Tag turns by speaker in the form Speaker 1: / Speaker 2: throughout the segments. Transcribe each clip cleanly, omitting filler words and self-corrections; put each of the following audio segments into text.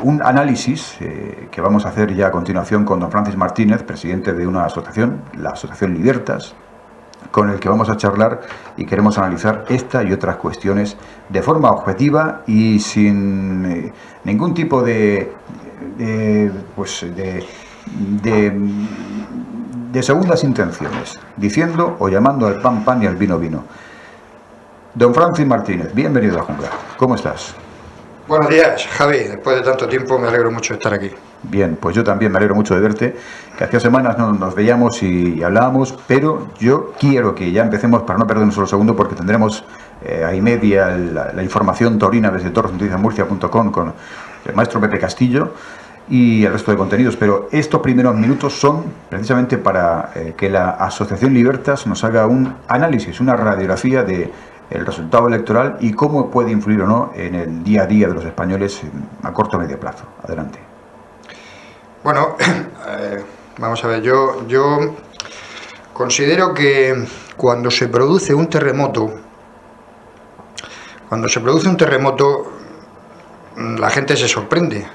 Speaker 1: un análisis que vamos a hacer ya a continuación con don Francis Martínez, presidente de una asociación, la Asociación Libertas, con el que vamos a charlar y queremos analizar esta y otras cuestiones de forma objetiva y sin ningún tipo de segundas intenciones, diciendo o llamando al pan pan y al vino vino. Don Francis Martínez, bienvenido a la Jungla. ¿Cómo estás?
Speaker 2: Buenos días, Javi. Después de tanto tiempo me alegro mucho de estar aquí.
Speaker 1: Bien, pues yo también me alegro mucho de verte, que hacía semanas no nos veíamos y hablábamos, pero yo quiero que ya empecemos para no perder un solo segundo, porque tendremos a y media la información taurina desde torresnoticiasmurcia.com con el maestro Pepe Castillo y el resto de contenidos, pero estos primeros minutos son precisamente para que la Asociación Libertas nos haga un análisis, una radiografía de el resultado electoral y cómo puede influir o no en el día a día de los españoles a corto o medio plazo. Adelante.
Speaker 2: Bueno, vamos a ver, yo considero que cuando se produce un terremoto, la gente se sorprende,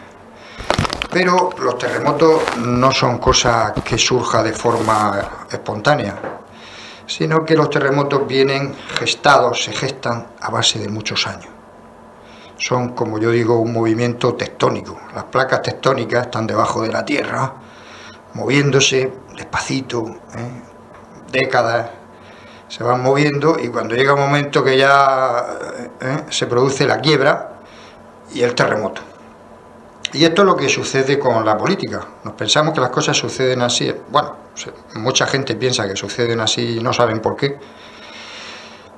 Speaker 2: pero los terremotos no son cosas que surja de forma espontánea, sino que los terremotos vienen gestados, se gestan a base de muchos años. Son, como yo digo, un movimiento tectónico. Las placas tectónicas están debajo de la tierra, moviéndose despacito, décadas, se van moviendo y cuando llega un momento que ya se produce la quiebra y el terremoto. Y esto es lo que sucede con la política. Nos pensamos que las cosas suceden así. Bueno, mucha gente piensa que suceden así y no saben por qué.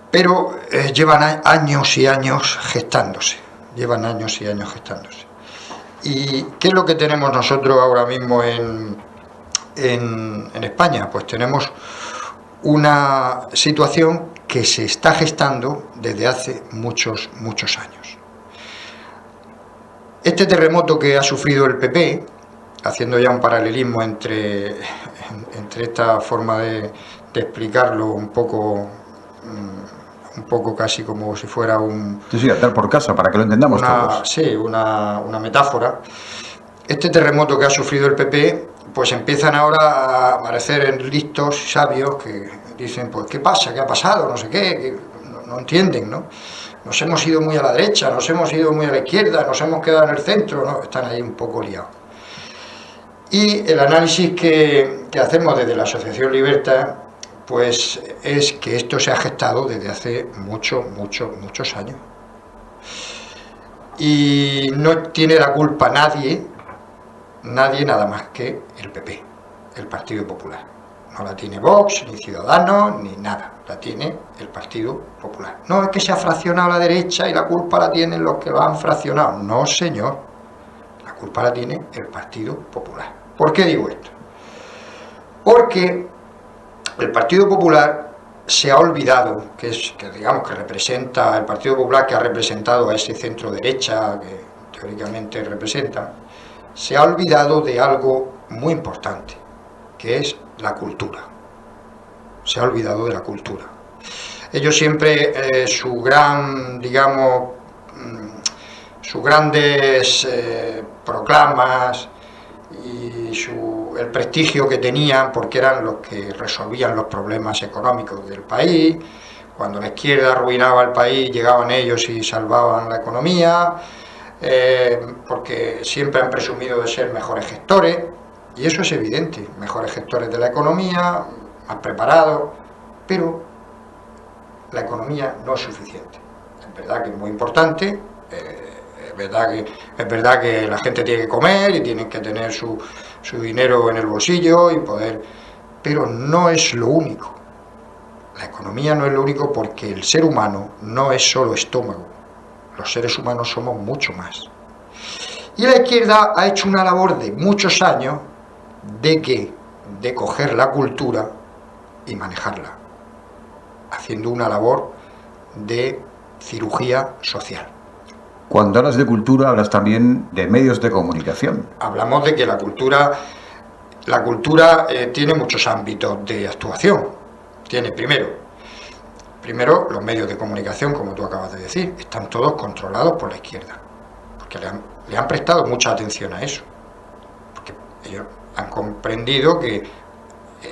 Speaker 2: Pero llevan años y años gestándose. ¿Y qué es lo que tenemos nosotros ahora mismo en España? Pues tenemos una situación que se está gestando desde hace muchos años. Este terremoto que ha sufrido el PP, haciendo ya un paralelismo entre esta forma de explicarlo un poco casi como si fuera un...
Speaker 1: Sí, dar por casa, para que lo entendamos todos.
Speaker 2: Sí, una metáfora. Este terremoto que ha sufrido el PP, pues empiezan ahora a aparecer listos, sabios, que dicen, pues, ¿qué pasa? ¿Qué ha pasado? No sé qué, que no entienden, ¿no? Nos hemos ido muy a la derecha, nos hemos ido muy a la izquierda, nos hemos quedado en el centro, ¿no? Están ahí un poco liados. Y el análisis que hacemos desde la Asociación Libertas, pues es que esto se ha gestado desde hace muchos años. Y no tiene la culpa nadie nada más que el PP, el Partido Popular. No la tiene Vox, ni Ciudadanos, ni nada. La tiene el Partido Popular. No es que se ha fraccionado la derecha y la culpa la tienen los que lo han fraccionado. No, señor. La culpa la tiene el Partido Popular. ¿Por qué digo esto? Porque el Partido Popular se ha olvidado, que representa, el Partido Popular que ha representado a ese centro derecha que teóricamente representa, se ha olvidado de algo muy importante, que es la cultura. Se ha olvidado de la cultura. Ellos siempre, sus grandes proclamas y el prestigio que tenían, porque eran los que resolvían los problemas económicos del país. Cuando la izquierda arruinaba el país, llegaban ellos y salvaban la economía, porque siempre han presumido de ser mejores gestores. Y eso es evidente, mejores gestores de la economía, más preparados, pero la economía no es suficiente. Es verdad que es muy importante, es verdad que la gente tiene que comer y tienen que tener su dinero en el bolsillo y poder, pero no es lo único. La economía no es lo único porque el ser humano no es solo estómago, los seres humanos somos mucho más. Y la izquierda ha hecho una labor de muchos años de coger la cultura y manejarla, haciendo una labor de cirugía social.
Speaker 1: Cuando hablas de cultura, hablas también de medios de comunicación.
Speaker 2: Hablamos de que la cultura tiene muchos ámbitos de actuación. Tiene primero los medios de comunicación, como tú acabas de decir, están todos controlados por la izquierda, porque le han prestado mucha atención a eso, porque ellos han comprendido que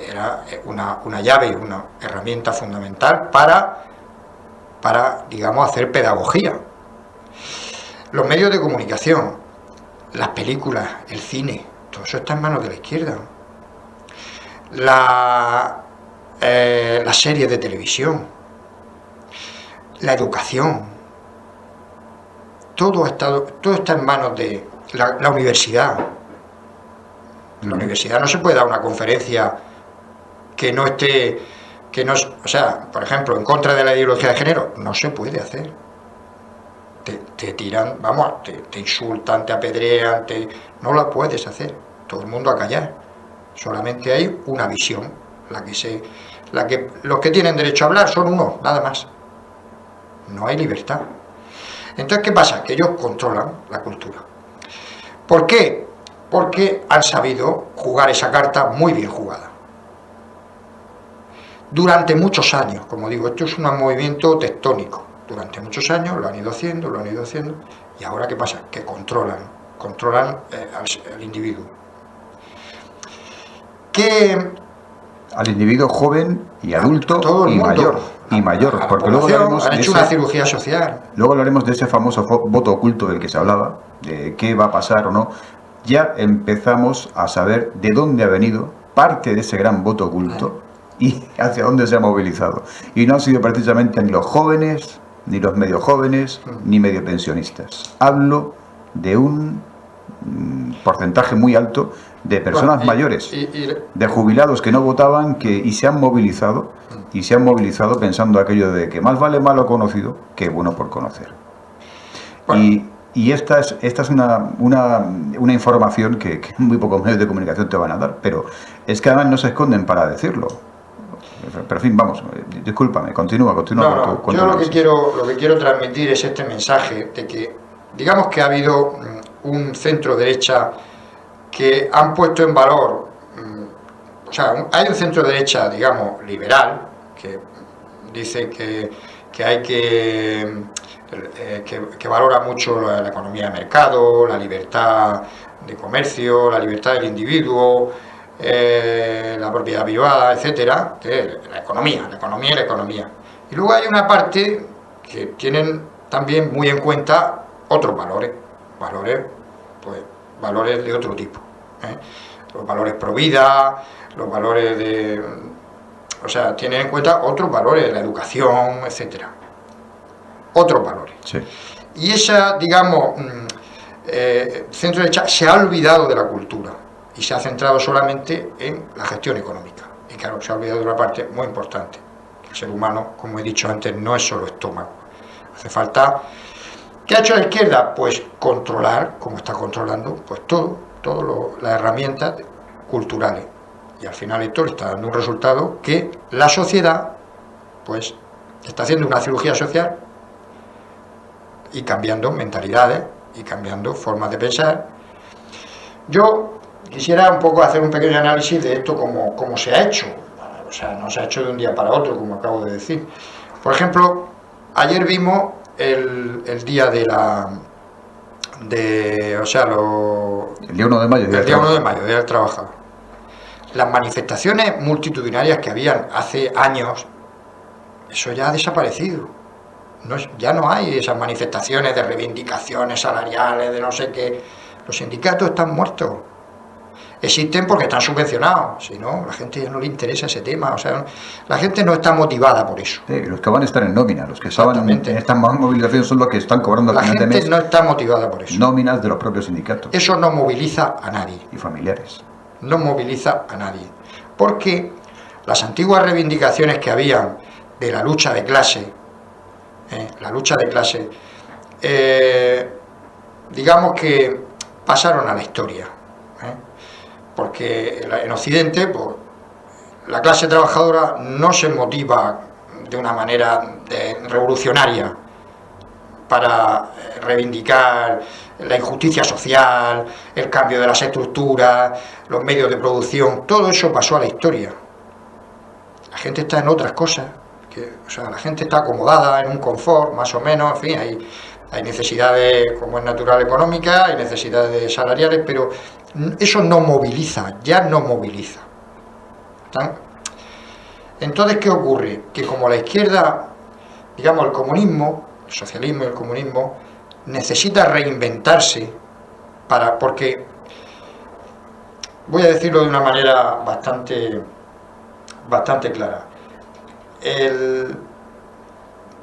Speaker 2: era una llave, una herramienta fundamental para, digamos, hacer pedagogía. Los medios de comunicación, las películas, el cine, todo eso está en manos de la izquierda. La series de televisión, la educación, todo está en manos de la universidad. En la universidad no se puede dar una conferencia que no esté, o sea, por ejemplo, en contra de la ideología de género, no se puede hacer. Te tiran, vamos, te insultan, te apedrean, no la puedes hacer. Todo el mundo a callar. Solamente hay una visión, la que los que tienen derecho a hablar son unos, nada más. No hay libertad. Entonces, ¿qué pasa? Que ellos controlan la cultura. ¿Por qué? Porque han sabido jugar esa carta muy bien jugada. Durante muchos años, como digo, esto es un movimiento tectónico. Durante muchos años lo han ido haciendo, y ahora ¿qué pasa? Que controlan al individuo.
Speaker 1: Al individuo joven y adulto y mayor, porque luego hablaremos
Speaker 2: han hecho una cirugía social.
Speaker 1: Luego hablaremos de ese famoso voto oculto del que se hablaba, de qué va a pasar o no. Ya empezamos a saber de dónde ha venido parte de ese gran voto oculto y hacia dónde se ha movilizado. Y no han sido precisamente ni los jóvenes, ni los medio jóvenes, ni medio pensionistas. Hablo de un porcentaje muy alto de personas mayores, de jubilados que no votaban y se han movilizado pensando aquello de que más vale malo conocido que bueno por conocer. Bueno. Y esta es una información que muy pocos medios de comunicación te van a dar, pero es que además no se esconden para decirlo. Pero en fin, vamos, discúlpame, continúa.
Speaker 2: No, yo lo que quiero transmitir es este mensaje de que, digamos que ha habido un centro derecha que han puesto en valor, o sea, hay un centro derecha, digamos, liberal, que dice que hay que valora mucho la economía de mercado, la libertad de comercio, la libertad del individuo, la propiedad privada, etcétera, que es la economía. Y luego hay una parte que tienen también muy en cuenta otros valores de otro tipo, los valores pro vida, los valores tienen en cuenta otros valores, la educación, etcétera, otros valores.
Speaker 1: Sí.
Speaker 2: Y esa, digamos, centro derecha se ha olvidado de la cultura y se ha centrado solamente en la gestión económica. Y claro, se ha olvidado de una parte muy importante, que el ser humano, como he dicho antes, no es solo estómago. Hace falta... ¿Qué ha hecho la izquierda? Pues controlar, como está controlando, pues todas las herramientas culturales. Y al final esto le está dando un resultado que la sociedad, pues, está haciendo una cirugía social y cambiando mentalidades y cambiando formas de pensar. Yo quisiera un poco hacer un pequeño análisis de esto, cómo se ha hecho. O sea, no se ha hecho de un día para otro, como acabo de decir. Por ejemplo, ayer vimos el día el día 1 de mayo, Día del Trabajador. Las manifestaciones multitudinarias que habían hace años, eso ya ha desaparecido. Ya no hay esas manifestaciones de reivindicaciones salariales, de no sé qué. Los sindicatos están muertos. Existen porque están subvencionados, si no, la gente ya no le interesa ese tema, o sea, la gente no está motivada por eso.
Speaker 1: Sí, los que van a estar en nómina, los que estaban en estas movilizaciones son los que están cobrando
Speaker 2: la gente de mes, no está motivada por eso.
Speaker 1: Nóminas de los propios sindicatos.
Speaker 2: Eso no moviliza a nadie.
Speaker 1: Y familiares.
Speaker 2: No moviliza a nadie. Porque las antiguas reivindicaciones que habían de la lucha de clase, digamos que pasaron a la historia. Porque en Occidente, pues, la clase trabajadora no se motiva de una manera revolucionaria para reivindicar la injusticia social, el cambio de las estructuras, los medios de producción. Todo eso pasó a la historia. La gente está en otras cosas, la gente está acomodada en un confort, más o menos, en fin, Hay necesidades, como es natural, económicas, hay necesidades salariales, pero eso no moviliza, ya no moviliza. Entonces, ¿qué ocurre? Que como la izquierda, digamos, el comunismo, el socialismo y el comunismo, necesita reinventarse porque, voy a decirlo de una manera bastante clara,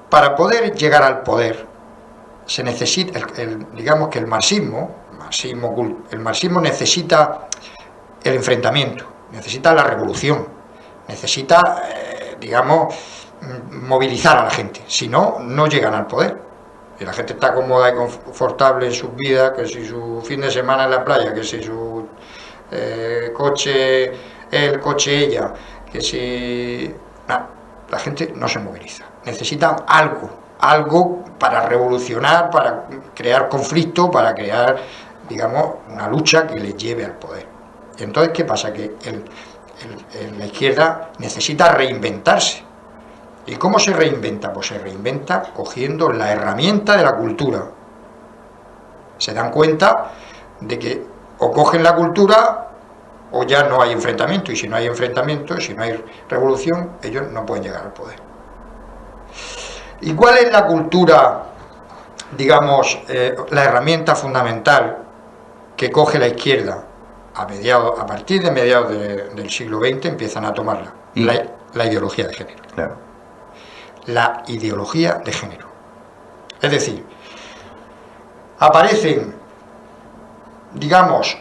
Speaker 2: para poder llegar al poder se necesita, digamos que el marxismo necesita el enfrentamiento, necesita la revolución, necesita, digamos, movilizar a la gente, si no, no llegan al poder. Y la gente está cómoda y confortable en sus vidas, que si su fin de semana en la playa, que si su coche ella, que si... la gente no se moviliza, necesitan algo para revolucionar, para crear conflicto, para crear, digamos, una lucha que les lleve al poder. Y entonces, ¿qué pasa? Que la izquierda necesita reinventarse. ¿Y cómo se reinventa? Pues se reinventa cogiendo la herramienta de la cultura. Se dan cuenta de que o cogen la cultura o ya no hay enfrentamiento, y si no hay enfrentamiento, si no hay revolución, ellos no pueden llegar al poder. ¿Y cuál es la cultura, digamos, la herramienta fundamental que coge la izquierda? A partir de mediados del siglo XX empiezan a tomarla, la ideología de género.
Speaker 1: Claro.
Speaker 2: La ideología de género. Es decir, aparecen, digamos,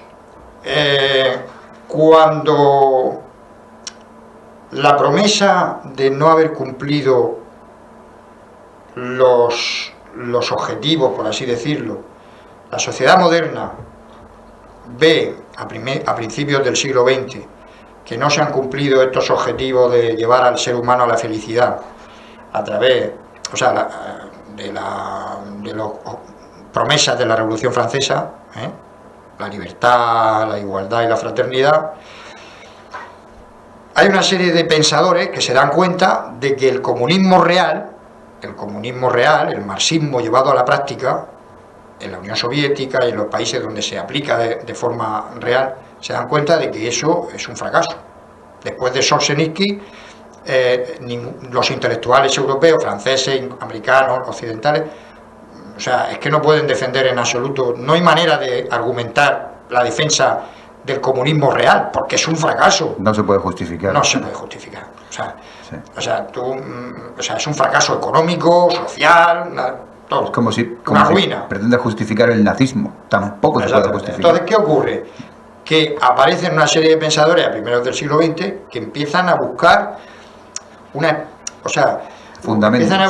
Speaker 2: cuando la promesa de no haber cumplido los objetivos, por así decirlo, la sociedad moderna ve a principios del siglo XX que no se han cumplido estos objetivos de llevar al ser humano a la felicidad a través, o sea, de las promesas de la Revolución Francesa, la libertad, la igualdad y la fraternidad. Hay una serie de pensadores que se dan cuenta de que el comunismo real, el marxismo llevado a la práctica, en la Unión Soviética y en los países donde se aplica de forma real, se dan cuenta de que eso es un fracaso. Después de Solzhenitsyn, los intelectuales europeos, franceses, americanos, occidentales, o sea, es que no pueden defender en absoluto, no hay manera de argumentar la defensa del comunismo real, porque es un fracaso.
Speaker 1: No se puede justificar.
Speaker 2: No se puede justificar. O sea, es un fracaso económico, social, todo.
Speaker 1: Es como si
Speaker 2: ruina.
Speaker 1: Pretende justificar el nazismo. Tampoco se puede justificar.
Speaker 2: Entonces, ¿qué ocurre? Que aparecen una serie de pensadores a primeros del siglo XX que empiezan a buscar
Speaker 1: fundamentos.
Speaker 2: Empiezan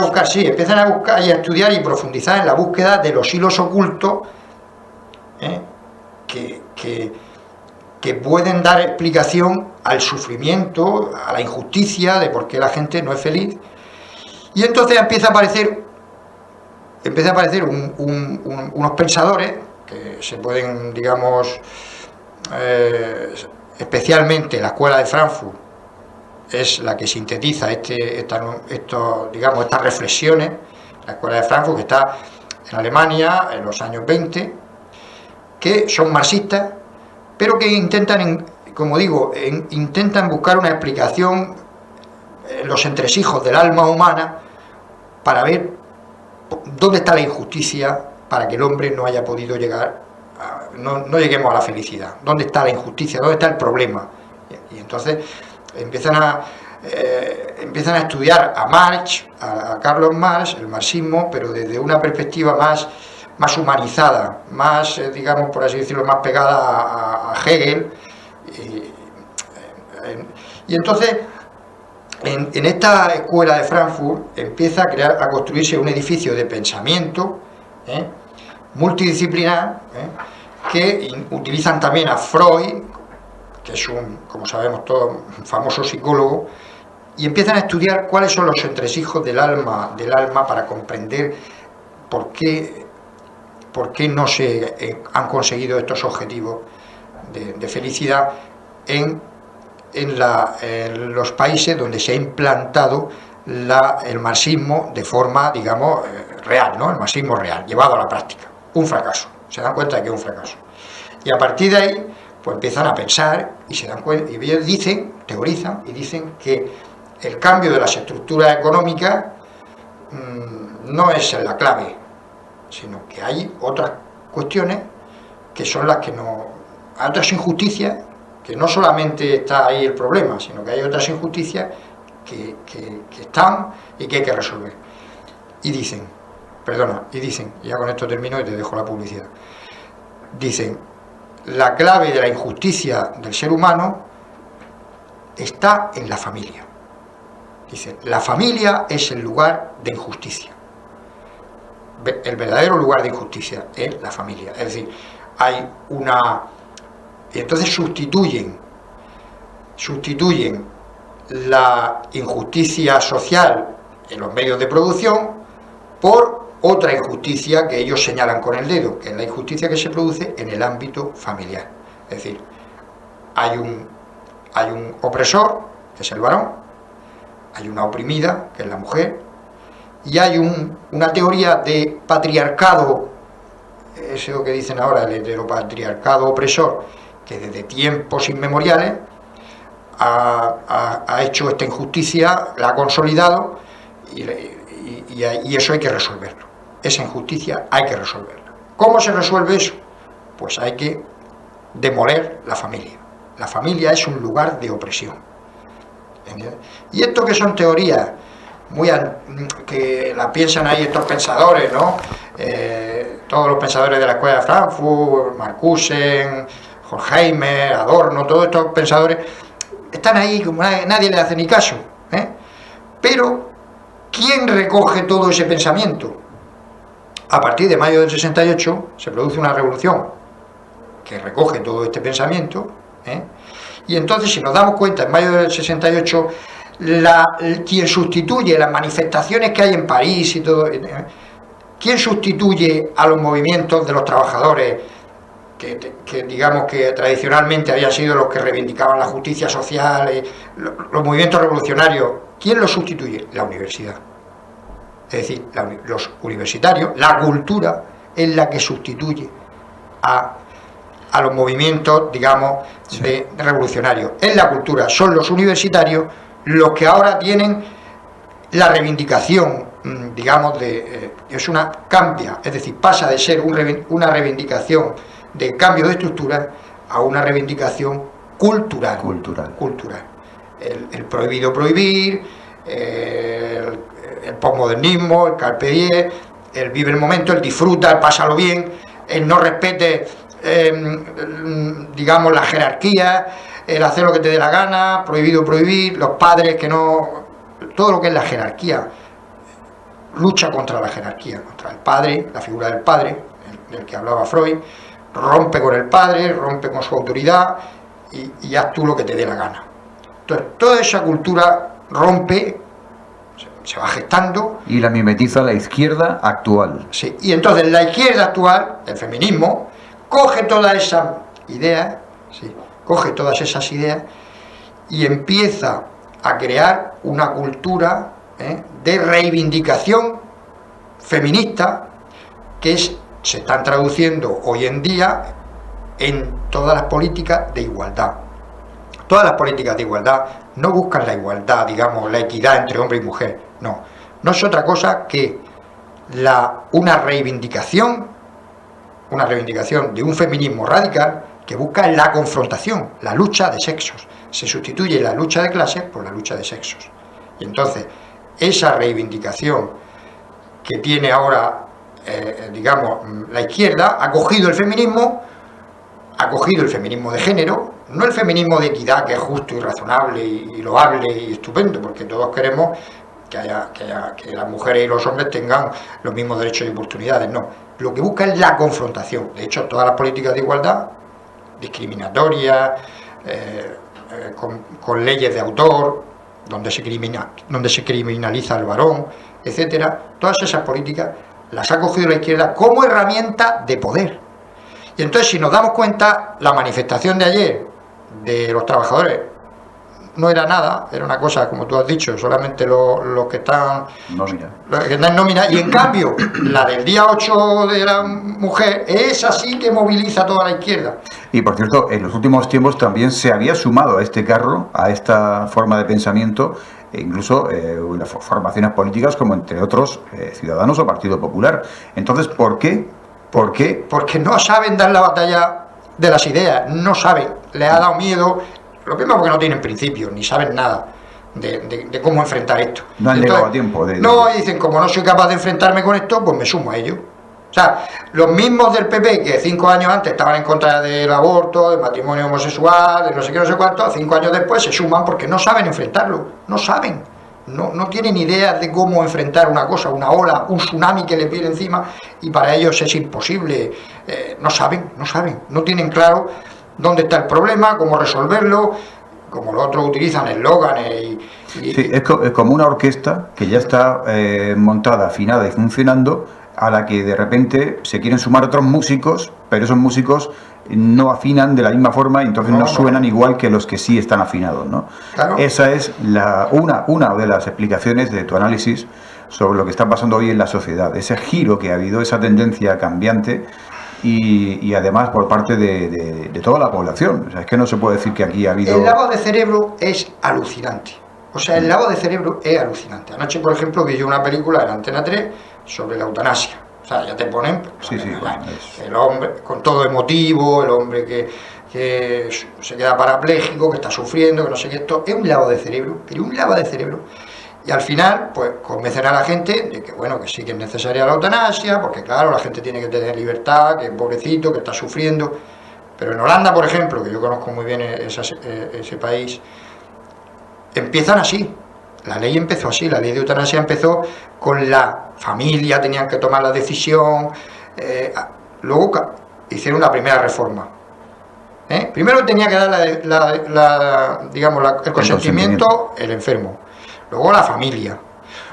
Speaker 2: a buscar y a estudiar y profundizar en la búsqueda de los hilos ocultos que pueden dar explicación al sufrimiento, a la injusticia de por qué la gente no es feliz. Y entonces empieza a aparecer unos pensadores que se pueden, digamos, especialmente la escuela de Frankfurt es la que sintetiza estas reflexiones. La escuela de Frankfurt, que está en Alemania en los años 20, que son marxistas, pero que intentan, como digo, intentan buscar una explicación en los entresijos del alma humana para ver dónde está la injusticia para que el hombre no haya podido llegar, no lleguemos a la felicidad. ¿Dónde está la injusticia? ¿Dónde está el problema? Y entonces empiezan a estudiar a Marx, a Carlos Marx, el marxismo, pero desde una perspectiva más humanizada, más, digamos, por así decirlo, más pegada a Hegel. Y entonces, en esta escuela de Frankfurt empieza a construirse un edificio de pensamiento multidisciplinar, que utilizan también a Freud, que es como sabemos todos, un famoso psicólogo, y empiezan a estudiar cuáles son los entresijos del alma para comprender por qué no se han conseguido estos objetivos de felicidad en los países donde se ha implantado el marxismo de forma, digamos, real, ¿no? El marxismo real, llevado a la práctica. Un fracaso. Se dan cuenta de que es un fracaso. Y a partir de ahí, pues empiezan a pensar y se dan cuenta, y ellos dicen, teorizan y dicen que el cambio de las estructuras económicas no es la clave, sino que hay otras cuestiones que son las que no... Hay otras injusticias, que no solamente está ahí el problema, sino que hay otras injusticias que están y que hay que resolver. Y dicen, y ya con esto termino y te dejo la publicidad, dicen, la clave de la injusticia del ser humano está en la familia. Dicen, la familia es el lugar de injusticia. El verdadero lugar de injusticia es la familia. Es decir, hay una... Y entonces sustituyen la injusticia social en los medios de producción por otra injusticia que ellos señalan con el dedo, que es la injusticia que se produce en el ámbito familiar. Es decir, hay un opresor, que es el varón, hay una oprimida, que es la mujer, y hay una teoría de patriarcado, eso que dicen ahora, el heteropatriarcado opresor, que desde tiempos inmemoriales ha hecho esta injusticia, la ha consolidado, y eso hay que resolverlo. Esa injusticia hay que resolverla. ¿Cómo se resuelve eso? Pues hay que demoler la familia. La familia es un lugar de opresión. ¿Entiendes? Y esto que son teorías que la piensan ahí estos pensadores, ¿no? Todos los pensadores de la escuela de Frankfurt, Marcuse, Horkheimer, Adorno, todos estos pensadores están ahí como nadie le hace ni caso, ¿eh? Pero ¿quién recoge todo ese pensamiento? A partir de mayo del 68 se produce una revolución que recoge todo este pensamiento, ¿eh? Y entonces, si nos damos cuenta, en mayo del 68 quien sustituye las manifestaciones que hay en París y todo, ¿quién sustituye a los movimientos de los trabajadores que digamos que tradicionalmente habían sido los que reivindicaban la justicia social, los movimientos revolucionarios? ¿Quién los sustituye? La universidad. Es decir, los universitarios, la cultura es la que sustituye a los movimientos, digamos, de revolucionarios. Es la cultura, son los universitarios los que ahora tienen la reivindicación, digamos, cambia, es decir, pasa de ser una reivindicación de cambio de estructura a una reivindicación cultural. El prohibido prohibir, el posmodernismo, el carpe diem, el vive el momento, el disfruta, el pásalo bien, el no respete, digamos, la jerarquía, el hacer lo que te dé la gana, prohibido prohibir, los padres que no... Todo lo que es la jerarquía, lucha contra la jerarquía, contra el padre, la figura del padre, del que hablaba Freud, rompe con el padre, rompe con su autoridad y haz tú lo que te dé la gana. Entonces, toda esa cultura rompe, se va gestando.
Speaker 1: Y la mimetiza la izquierda actual.
Speaker 2: Sí, y entonces la izquierda actual, el feminismo, coge todas esas ideas, y empieza a crear una cultura de reivindicación feminista que se están traduciendo hoy en día en todas las políticas de igualdad. Todas las políticas de igualdad no buscan la igualdad, digamos, la equidad entre hombre y mujer, no es otra cosa que una reivindicación de un feminismo radical que busca la confrontación, la lucha de sexos. Se sustituye la lucha de clases por la lucha de sexos. Y entonces, esa reivindicación que tiene ahora, digamos, la izquierda, ha cogido el feminismo de género, no el feminismo de equidad, que es justo y razonable y loable y estupendo, porque todos queremos que las mujeres y los hombres tengan los mismos derechos y oportunidades. No, lo que busca es la confrontación. De hecho, todas las políticas de igualdad, discriminatorias, con leyes de autor, donde se criminaliza al varón, etcétera, todas esas políticas las ha cogido la izquierda como herramienta de poder. Y entonces, si nos damos cuenta, la manifestación de ayer de los trabajadores no era nada, era una cosa, como tú has dicho, solamente los que están en nómina, y en cambio, la del día 8 de la mujer, es así que moviliza a toda la izquierda.
Speaker 1: Y por cierto, en los últimos tiempos también se había sumado a este carro, a esta forma de pensamiento, e incluso las formaciones políticas como entre otros Ciudadanos o Partido Popular. Entonces, ¿por qué? ¿Por qué?
Speaker 2: Porque no saben dar la batalla de las ideas, no saben, les ha dado miedo, lo primero porque no tienen principios, ni saben nada de cómo enfrentar esto.
Speaker 1: No han llegado a tiempo.
Speaker 2: No, y dicen, como no soy capaz de enfrentarme con esto, pues me sumo a ello. O sea, los mismos del PP que 5 años antes estaban en contra del aborto, del matrimonio homosexual, de no sé qué, no sé cuánto, 5 años después se suman porque no saben enfrentarlo, no saben, no tienen idea de cómo enfrentar una cosa, una ola, un tsunami que le viene encima, y para ellos es imposible, no saben, no tienen claro dónde está el problema, cómo resolverlo, como los otros utilizan eslóganes
Speaker 1: Sí, es como una orquesta que ya está montada, afinada y funcionando, a la que de repente se quieren sumar otros músicos, pero esos músicos no afinan de la misma forma y entonces no suenan igual que los que sí están afinados, ¿no?
Speaker 2: Claro.
Speaker 1: Esa es una de las explicaciones de tu análisis sobre lo que está pasando hoy en la sociedad, ese giro que ha habido, esa tendencia cambiante y además por parte de toda la población. O sea, es que no se puede decir que aquí ha habido...
Speaker 2: El lavado de cerebro es alucinante. O sea, el lavado de cerebro es alucinante. Anoche, por ejemplo, vi yo una película en Antena 3 sobre la eutanasia. O sea, ya te ponen el hombre con todo emotivo, el hombre que se queda parapléjico, que está sufriendo, que no sé qué. Esto es un lavado de cerebro, pero un lavado de cerebro. Y al final, pues convencen a la gente de que, bueno, que sí que es necesaria la eutanasia, porque claro, la gente tiene que tener libertad, que es pobrecito, que está sufriendo. Pero en Holanda, por ejemplo, que yo conozco muy bien ese país, empiezan así. La ley empezó así, la ley de eutanasia empezó con la familia, tenían que tomar la decisión, luego hicieron la primera reforma. Primero tenía que dar el consentimiento el enfermo, luego la familia,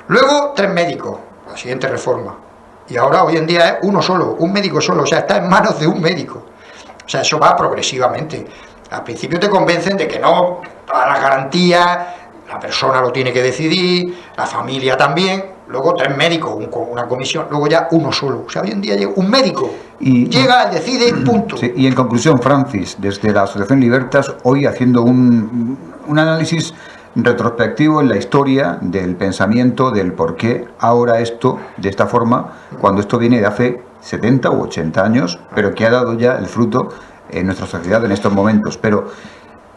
Speaker 2: luego 3 médicos, la siguiente reforma, y ahora hoy en día es uno solo, un médico solo, o sea, está en manos de un médico. O sea, eso va progresivamente. Al principio te convencen de que no, todas las garantías, la persona lo tiene que decidir, la familia también, luego 3 médicos, una comisión, luego ya uno solo. O sea, hoy en día llega un médico, llega, decide, punto.
Speaker 1: Sí, y en conclusión, Francis, desde la Asociación Libertas, hoy haciendo un análisis retrospectivo en la historia del pensamiento, del por qué ahora esto, de esta forma, cuando esto viene de hace 70 u 80 años, pero que ha dado ya el fruto en nuestra sociedad en estos momentos. Pero,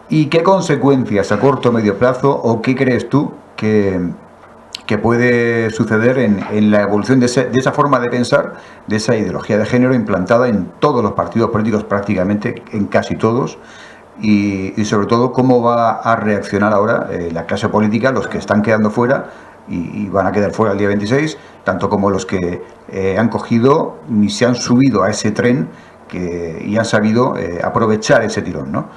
Speaker 1: ¿y qué consecuencias a corto o medio plazo, o qué crees tú que puede suceder en la evolución de esa forma de pensar, de esa ideología de género implantada en todos los partidos políticos, prácticamente en casi todos? Y sobre todo, ¿cómo va a reaccionar ahora la clase política, los que están quedando fuera y van a quedar fuera el día 26, tanto como los que han cogido y se han subido a ese tren y han sabido aprovechar ese tirón, ¿no?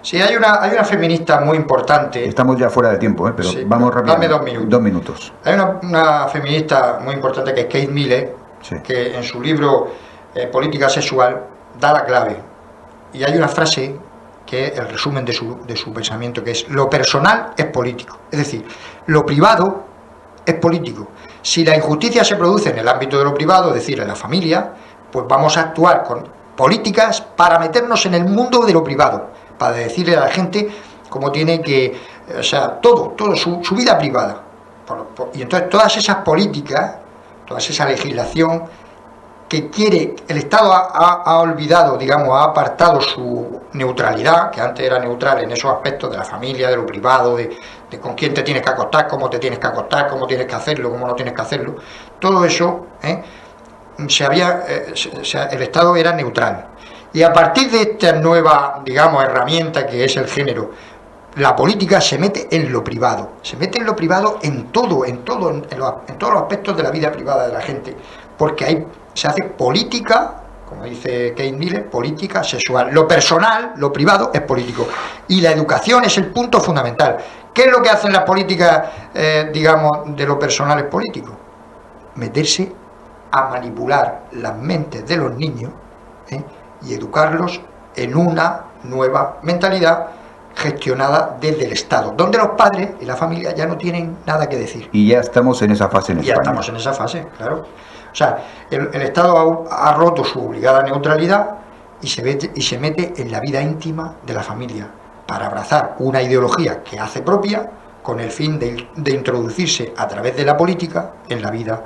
Speaker 2: Sí, hay una feminista muy importante.
Speaker 1: Estamos ya fuera de tiempo, pero sí, vamos rápido.
Speaker 2: Dame 2 minutos.
Speaker 1: 2 minutos.
Speaker 2: Hay una feminista muy importante que es Kate Miller, sí, que en su libro Política Sexual da la clave. Y hay una frase que es el resumen de su pensamiento, que es: lo personal es político. Es decir, lo privado es político. Si la injusticia se produce en el ámbito de lo privado, es decir, en la familia, pues vamos a actuar con políticas para meternos en el mundo de lo privado, para decirle a la gente cómo tiene que, o sea, todo su vida privada. Y entonces todas esas políticas, toda esa legislación que quiere, el Estado ha olvidado, digamos, ha apartado su neutralidad, que antes era neutral en esos aspectos de la familia, de lo privado, de con quién te tienes que acostar, cómo te tienes que acostar, cómo tienes que hacerlo, cómo no tienes que hacerlo. Todo eso, el Estado era neutral. Y a partir de esta nueva, digamos, herramienta que es el género, la política se mete en lo privado, en todos los aspectos de la vida privada de la gente, porque ahí se hace política, como dice Kate Miller, política sexual. Lo personal, lo privado es político, y la educación es el punto fundamental. ¿Qué es lo que hacen las políticas, digamos, de lo personal es político? Meterse a manipular las mentes de los niños, y educarlos en una nueva mentalidad gestionada desde el Estado, donde los padres y la familia ya no tienen nada que decir.
Speaker 1: Y ya estamos en esa fase en
Speaker 2: España. Ya estamos en esa fase, claro. O sea, el Estado ha roto su obligada neutralidad y se mete en la vida íntima de la familia para abrazar una ideología que hace propia con el fin de introducirse a través de la política en la vida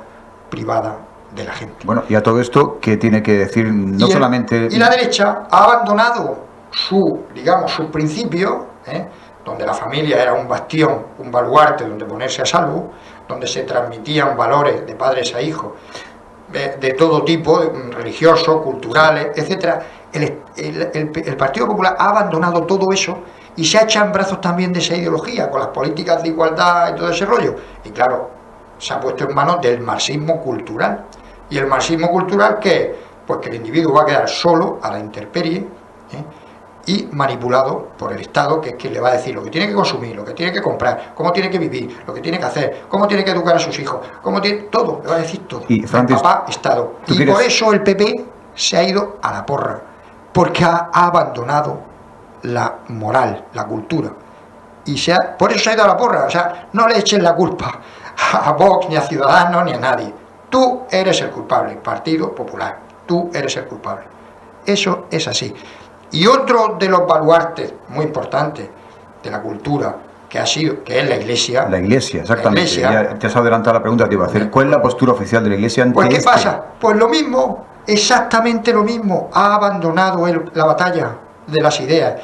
Speaker 2: privada de la gente.
Speaker 1: Bueno, y a todo esto, ¿qué tiene que decir? No solamente...
Speaker 2: Y la derecha ha abandonado sus principios, donde la familia era un bastión, un baluarte donde ponerse a salvo, donde se transmitían valores de padres a hijos, de todo tipo, religiosos, culturales, etcétera. El Partido Popular ha abandonado todo eso y se ha echado en brazos también de esa ideología, con las políticas de igualdad y todo ese rollo. Y claro, se ha puesto en manos del marxismo cultural. ¿Y el marxismo cultural qué? Pues que el individuo va a quedar solo, a la intemperie, y manipulado por el Estado, que es quien le va a decir lo que tiene que consumir, lo que tiene que comprar, cómo tiene que vivir, lo que tiene que hacer, cómo tiene que educar a sus hijos, todo, le va a decir todo.
Speaker 1: Y Francis,
Speaker 2: papá, Estado. Y por eso el PP se ha ido a la porra, porque ha abandonado la moral, la cultura. Y por eso se ha ido a la porra. O sea, no le echen la culpa a Vox, ni a Ciudadanos, ni a nadie. Tú eres el culpable, Partido Popular. Tú eres el culpable. Eso es así. Y otro de los baluartes muy importantes de la cultura que es la Iglesia.
Speaker 1: La Iglesia, exactamente. La Iglesia, ya te has adelantado la pregunta que te iba a hacer. ¿Cuál es la postura oficial de la Iglesia ante
Speaker 2: Pues ¿qué pasa? Pues lo mismo, exactamente lo mismo. Ha abandonado la batalla de las ideas.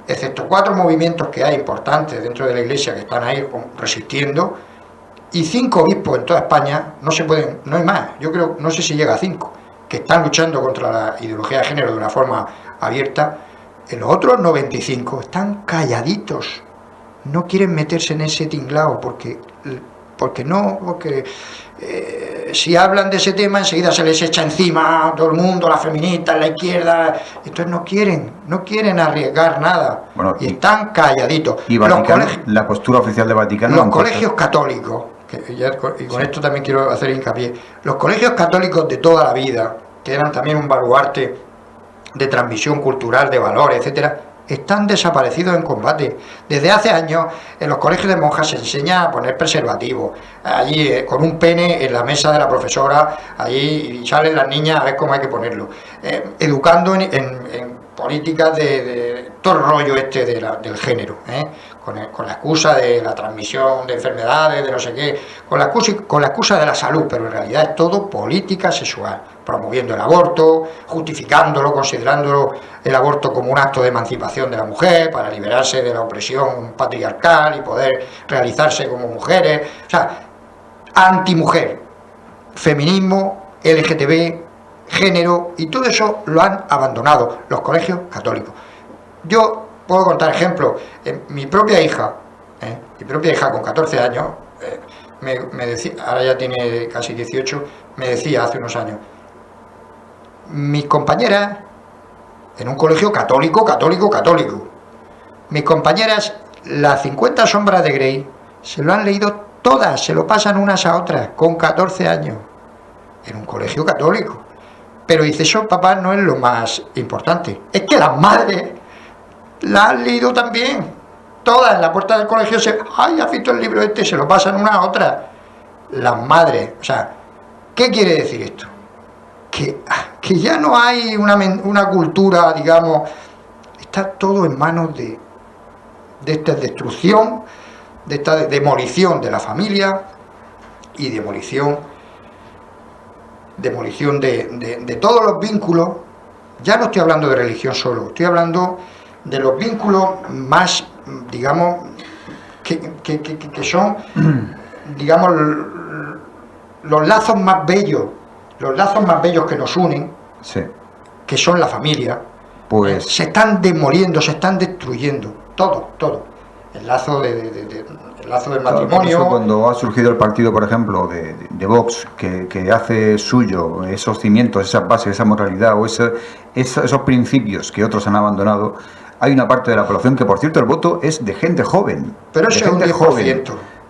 Speaker 2: Excepto 4 movimientos que hay importantes dentro de la Iglesia que están ahí resistiendo, y 5 obispos en toda España, no hay más, yo creo, no sé si llega a 5, que están luchando contra la ideología de género de una forma abierta. En los otros 95 están calladitos, no quieren meterse en ese tinglao porque si hablan de ese tema enseguida se les echa encima todo el mundo, las feministas, la izquierda. Entonces no quieren arriesgar nada.
Speaker 1: Bueno,
Speaker 2: y están calladitos.
Speaker 1: Y Vaticano, la postura oficial de Vaticano.
Speaker 2: Los colegios católicos, y con esto también quiero hacer hincapié, los colegios católicos de toda la vida, que eran también un baluarte de transmisión cultural, de valores, etcétera, están desaparecidos en combate. Desde hace años en los colegios de monjas se enseña a poner preservativos, allí con un pene en la mesa de la profesora, allí y salen las niñas a ver cómo hay que ponerlo, educando en políticas de todo el rollo del género, con la excusa de la transmisión de enfermedades, de no sé qué, con la excusa de la salud, pero en realidad es todo política sexual, promoviendo el aborto, justificándolo, considerándolo el aborto como un acto de emancipación de la mujer para liberarse de la opresión patriarcal y poder realizarse como mujeres, o sea, antimujer, feminismo, LGTB, género, y todo eso lo han abandonado los colegios católicos. Yo puedo contar ejemplos. Mi propia hija con 14 años, me decía, ahora ya tiene casi 18, me decía hace unos años, mis compañeras, en un colegio católico, mis compañeras, las 50 sombras de Grey, se lo han leído todas, se lo pasan unas a otras, con 14 años, en un colegio católico. Pero dice, eso, papá, no es lo más importante. Es que las madres la han leído también. Todas en la puerta del colegio ¡ay, has visto el libro este! Se lo pasan una a otra. Las madres, o sea, ¿qué quiere decir esto? Que ya no hay una cultura, digamos, está todo en manos de esta destrucción, de esta demolición de la familia y demolición de todos los vínculos. Ya no estoy hablando de religión solo, estoy hablando de los vínculos más, digamos, que son, digamos, los lazos más bellos que nos unen,
Speaker 1: sí,
Speaker 2: que son la familia,
Speaker 1: pues
Speaker 2: se están demoliendo, se están destruyendo, todo. El lazo del matrimonio.
Speaker 1: Claro, cuando ha surgido el partido, por ejemplo, de Vox, que hace suyo esos cimientos, esas bases, esa moralidad o esos principios que otros han abandonado, hay una parte de la población que, por cierto, el voto es de gente joven.
Speaker 2: Pero eso es un 10%. Joven.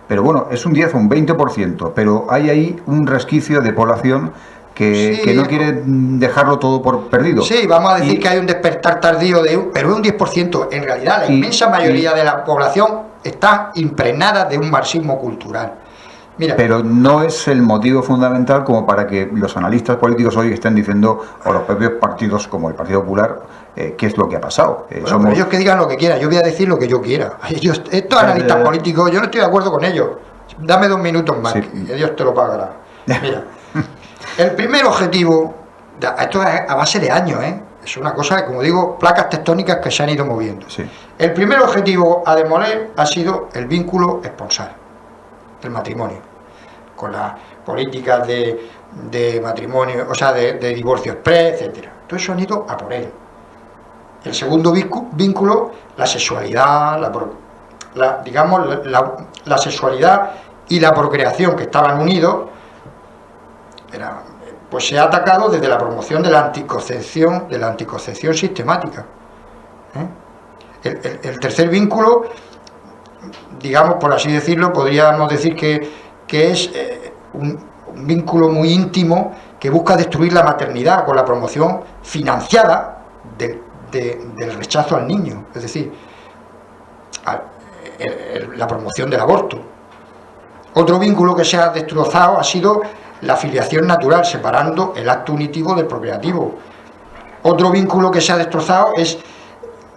Speaker 1: Pero bueno, es un 10 o un 20%, pero hay ahí un resquicio de población que no quiere dejarlo todo por perdido.
Speaker 2: Sí, vamos a decir que hay un despertar tardío, pero es un 10%. En realidad, la inmensa mayoría de la población está impregnada de un marxismo cultural. Mira,
Speaker 1: pero no es el motivo fundamental como para que los analistas políticos hoy estén diciendo, o los propios partidos como el Partido Popular, qué es lo que ha pasado.
Speaker 2: Bueno, pero ellos que digan lo que quieran, yo voy a decir lo que yo quiera. Estos analistas políticos, yo no estoy de acuerdo con ellos. Dame 2 minutos más, sí, y Dios te lo pagará. Mira, el primer objetivo, esto es a base de años, es una cosa, como digo, placas tectónicas que se han ido moviendo.
Speaker 1: Sí.
Speaker 2: El primer objetivo a demoler ha sido el vínculo esponsal, el matrimonio, con las políticas de matrimonio, o sea, de divorcio exprés, etcétera. Todo eso han ido a por él. El segundo vínculo, la sexualidad, la sexualidad y la procreación, que estaban unidos, pues se ha atacado desde la promoción de la anticoncepción sistemática. El tercer vínculo, digamos, por así decirlo, podríamos decir que es un vínculo muy íntimo que busca destruir la maternidad con la promoción financiada del rechazo al niño, es decir, la promoción del aborto. Otro vínculo que se ha destrozado ha sido la filiación natural, separando el acto unitivo del procreativo. Otro vínculo que se ha destrozado es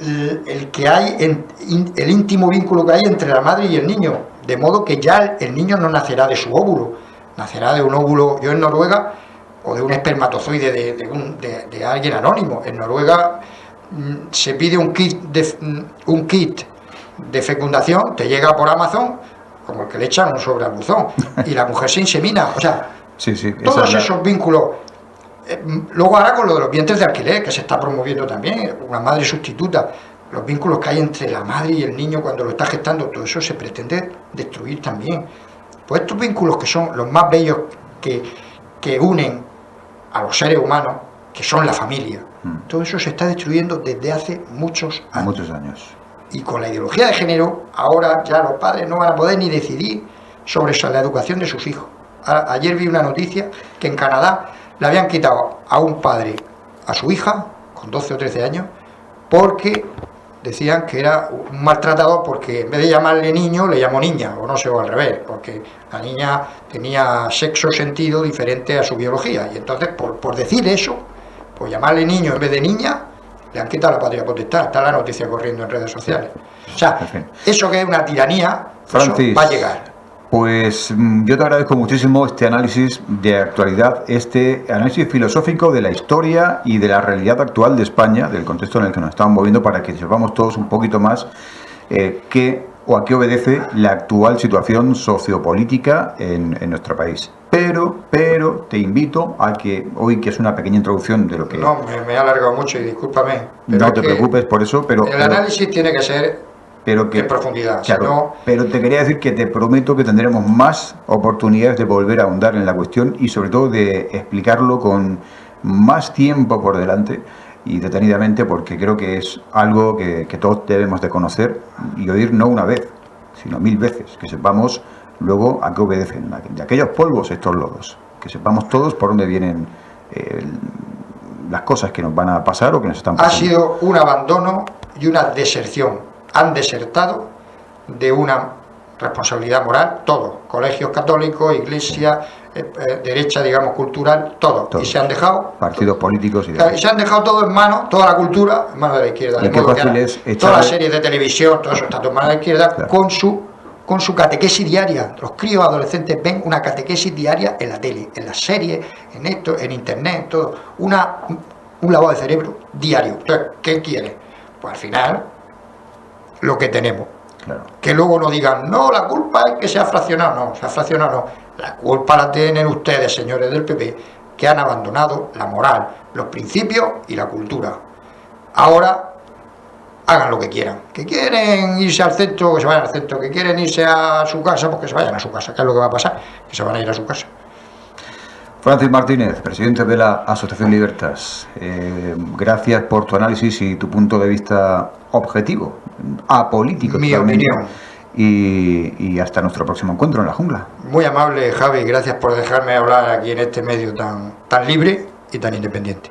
Speaker 2: el íntimo vínculo que hay entre la madre y el niño, de modo que ya el niño no nacerá de su óvulo, nacerá de un óvulo. Yo en Noruega, o de un espermatozoide de alguien anónimo. En Noruega se pide un kit de fecundación, te llega por Amazon, como el que le echan un sobre al buzón, y la mujer se insemina. O sea,
Speaker 1: sí,
Speaker 2: todos esos vínculos. Luego ahora con lo de los vientres de alquiler, que se está promoviendo también, una madre sustituta, los vínculos que hay entre la madre y el niño cuando lo está gestando, todo eso se pretende destruir también. Pues estos vínculos que son los más bellos que unen a los seres humanos, que son la familia, todo eso se está destruyendo desde hace muchos años. Y con la ideología de género, ahora ya los padres no van a poder ni decidir sobre la educación de sus hijos. Ayer vi una noticia que en Canadá le habían quitado a un padre a su hija, con 12 o 13 años, porque decían que era un maltratador, porque en vez de llamarle niño, le llamó niña, o no sé, o al revés, porque la niña tenía sexo sentido diferente a su biología. Y entonces, por decir eso, por llamarle niño en vez de niña, le han quitado la patria potestad. Está la noticia corriendo en redes sociales. O sea, eso que es una tiranía,
Speaker 1: Francis,
Speaker 2: eso va a llegar.
Speaker 1: Pues yo te agradezco muchísimo este análisis de actualidad, este análisis filosófico de la historia y de la realidad actual de España, del contexto en el que nos estamos moviendo, para que sepamos todos un poquito más a qué obedece la actual situación sociopolítica en nuestro país. Pero te invito a que hoy, que es una pequeña introducción de lo que...
Speaker 2: No, me he alargado mucho y discúlpame.
Speaker 1: No te preocupes por eso, pero...
Speaker 2: El análisis tiene que ser... en profundidad.
Speaker 1: Claro,
Speaker 2: si no...
Speaker 1: Pero te quería decir que te prometo que tendremos más oportunidades de volver a ahondar en la cuestión y sobre todo de explicarlo con más tiempo por delante y detenidamente, porque creo que es algo que todos debemos de conocer y oír no una vez, sino 1000 veces, que sepamos luego a qué obedecen de aquellos polvos estos lodos, que sepamos todos por dónde vienen las cosas que nos van a pasar o que nos están pasando.
Speaker 2: Ha sido un abandono y una deserción. Han desertado de una responsabilidad moral, todo, colegios católicos, iglesia, derecha, digamos, cultural, todo. Y se han dejado...
Speaker 1: Partidos políticos y
Speaker 2: demás. Y se han dejado todo en manos, toda la cultura en manos de la izquierda. De modo que ahora, todas las series de televisión, todo eso está todo en manos de la izquierda, claro, con su catequesis diaria. Los críos adolescentes ven una catequesis diaria en la tele, en las series, en esto, en internet, todo. Un lavado de cerebro diario. Entonces, ¿qué quiere? Pues al final... lo que tenemos, claro. Que luego no digan, no, la culpa es que se ha fraccionado, no, la culpa la tienen ustedes, señores del PP, que han abandonado la moral, los principios y la cultura. Ahora hagan lo que quieran, que quieren irse al centro, que se vayan al centro, que quieren irse a su casa, pues que se vayan a su casa. ¿Qué es lo que va a pasar? Que se van a ir a su casa.
Speaker 1: Francis Martínez, presidente de la Asociación Libertas, gracias por tu análisis y tu punto de vista objetivo, apolítico.
Speaker 2: Mi opinión.
Speaker 1: y hasta nuestro próximo encuentro en la jungla.
Speaker 2: Muy amable, Javi, gracias por dejarme hablar aquí en este medio tan libre y tan independiente.